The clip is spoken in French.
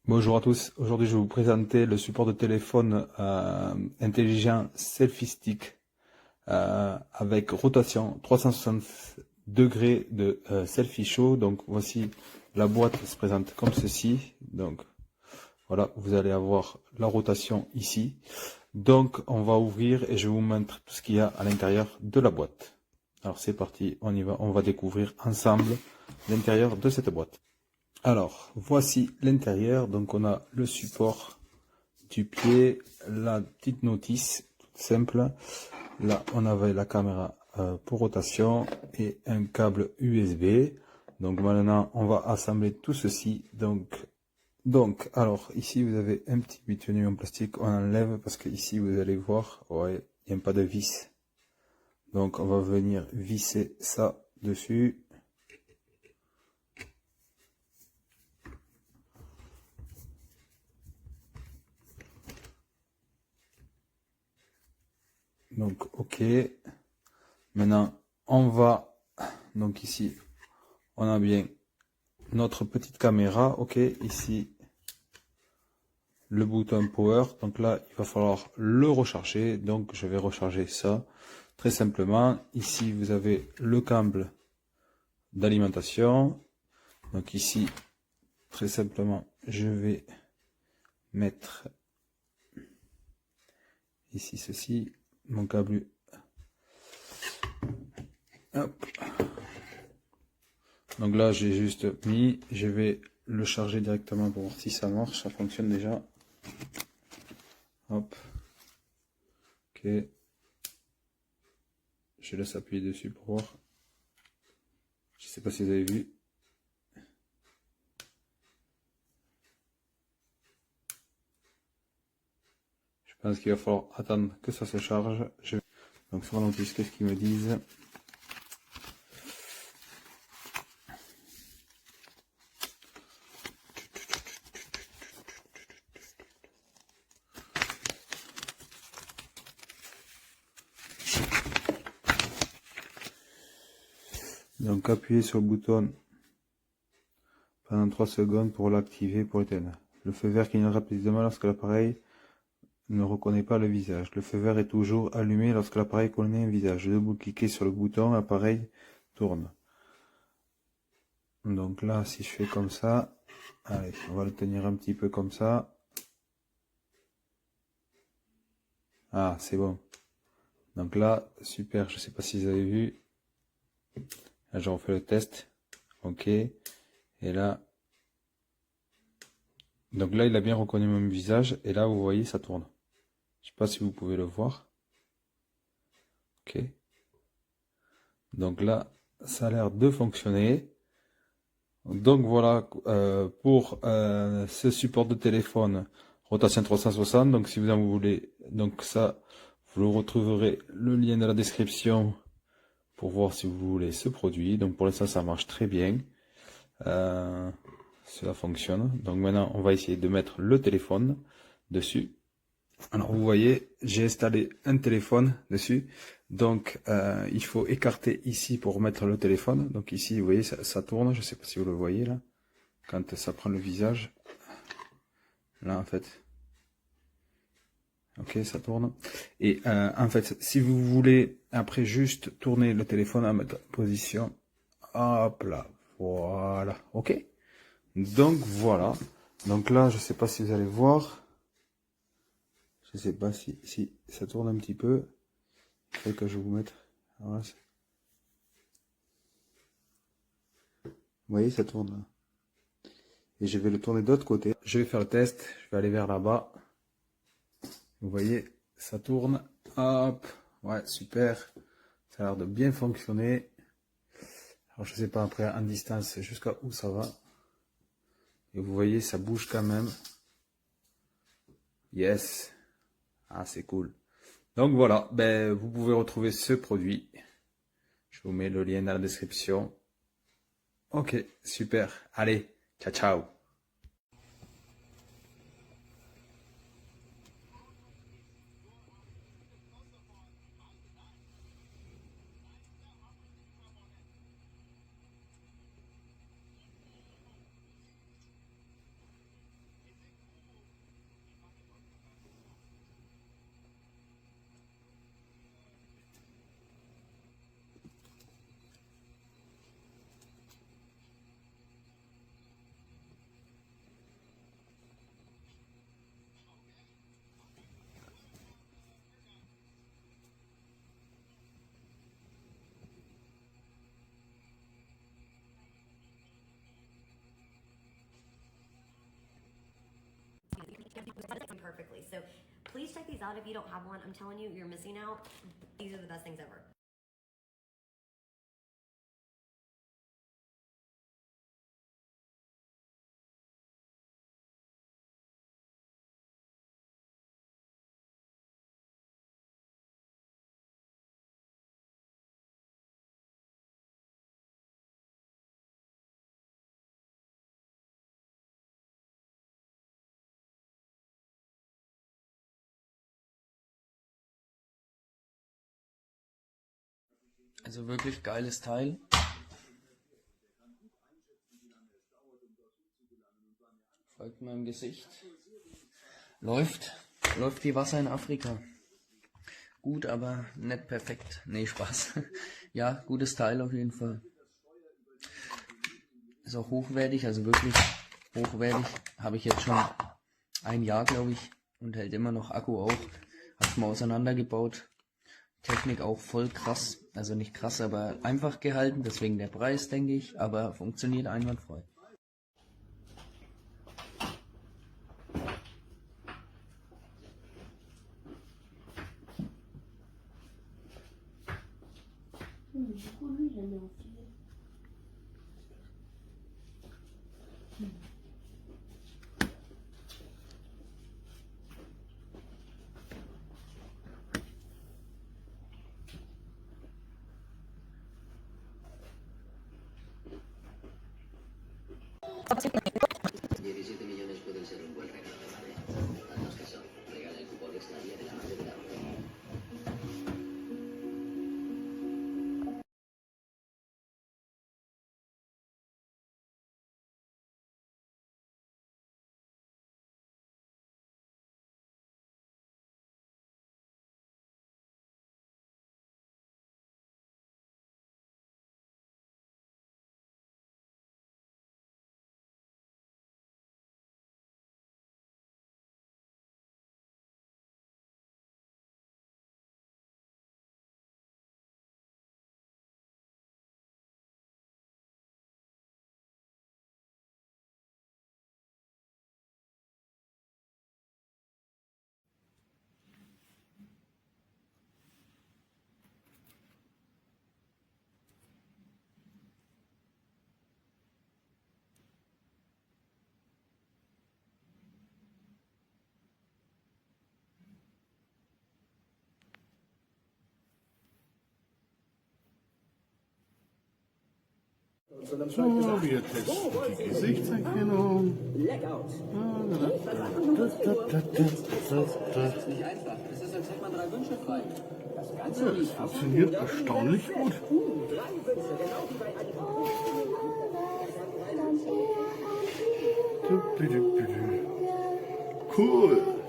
Bonjour à tous, aujourd'hui je vais vous présenter le support de téléphone intelligent Selfie Stick avec rotation 360 degrés de Selfie Show. Donc voici la boîte se présente comme ceci. Donc voilà, vous allez avoir la rotation ici. Donc on va ouvrir et je vais vous montrer tout ce qu'il y a à l'intérieur de la boîte. Alors c'est parti, on y va, on va découvrir ensemble l'intérieur de cette boîte. Alors, voici l'intérieur. Donc, on a le support du pied, la petite notice toute simple. Là, on avait la caméra pour rotation et un câble USB. Donc, maintenant, on va assembler tout ceci. Alors, ici, vous avez un petit buttonnier en plastique. On enlève parce que ici, vous allez voir, ouais, il n'y a pas de vis. Donc, on va venir visser ça dessus. Donc, ok. Maintenant, on va, donc ici, on a bien notre petite caméra, ok, ici, le bouton power, donc là, il va falloir le recharger, donc je vais recharger ça, très simplement, ici, vous avez le câble d'alimentation, donc ici, très simplement, je vais mettre ici ceci, mon câble, hop. Donc là, j'ai juste mis, je vais le charger directement pour voir si ça marche, ça fonctionne déjà. Hop. Ok. Je laisse appuyer dessus pour voir. Je sais pas si vous avez vu. Je pense qu'il va falloir attendre que ça se charge. Donc sur la notice, qu'est-ce qu'ils me disent? Donc appuyez sur le bouton pendant 3 secondes pour l'activer, pour l'éteindre. Le feu vert clignotera précisément lorsque l'appareil ne reconnaît pas le visage. Le feu vert est toujours allumé lorsque l'appareil connaît un visage. Double-cliquez sur le bouton, l'appareil tourne. Donc là, si je fais comme ça, allez, on va le tenir un petit peu comme ça. Ah, c'est bon. Donc là, super, je sais pas si vous avez vu. Là, je refais le test. Ok. Et là, donc là, il a bien reconnu mon visage. Et là, vous voyez, ça tourne. Je sais pas si vous pouvez le voir. Ok. Donc là, ça a l'air de fonctionner. Donc voilà pour ce support de téléphone rotation 360. Donc si vous en voulez, donc ça, vous le retrouverez le lien dans la description pour voir si vous voulez ce produit. Donc pour l'instant, ça marche très bien. Cela fonctionne. Donc maintenant, on va essayer de mettre le téléphone dessus. Alors vous voyez, j'ai installé un téléphone dessus. Donc il faut écarter ici pour mettre le téléphone. Donc ici, vous voyez, ça tourne. Je ne sais pas si vous le voyez là. Quand ça prend le visage. Là en fait. Ok, ça tourne. Et en fait, si vous voulez après juste tourner le téléphone à mettre en position. Hop là. Voilà. Ok. Donc voilà. Donc là, je sais pas si vous allez voir. Je sais pas si ça tourne un petit peu. Il faut que je vous mette. Voilà. Vous voyez, ça tourne là. Et je vais le tourner de l'autre côté. Je vais faire le test. Je vais aller vers là-bas. Vous voyez, ça tourne. Hop. Ouais, super. Ça a l'air de bien fonctionner. Alors je sais pas après en distance jusqu'à où ça va. Et vous voyez, ça bouge quand même. Yes. Ah, c'est cool. Donc voilà, ben, vous pouvez retrouver ce produit. Je vous mets le lien dans la description. Ok, super. Allez, ciao, ciao. perfectly. So please check these out if you don't have one. I'm telling you, you're missing out. These are the best things ever. Also wirklich geiles Teil. Folgt meinem Gesicht. Läuft wie Wasser in Afrika. Gut, aber nicht perfekt. Nee, Spaß. Ja, gutes Teil auf jeden Fall. Ist auch hochwertig, also wirklich hochwertig. Habe ich jetzt schon ein Jahr, glaube ich, und hält immer noch. Akku auch. Hab's mal auseinandergebaut. Technik auch voll krass. Also nicht krass, aber einfach gehalten. Deswegen der Preis, denke ich. Aber funktioniert einwandfrei. So, wir testen die Gesichtserkennung. Das funktioniert erstaunlich gut. Cool.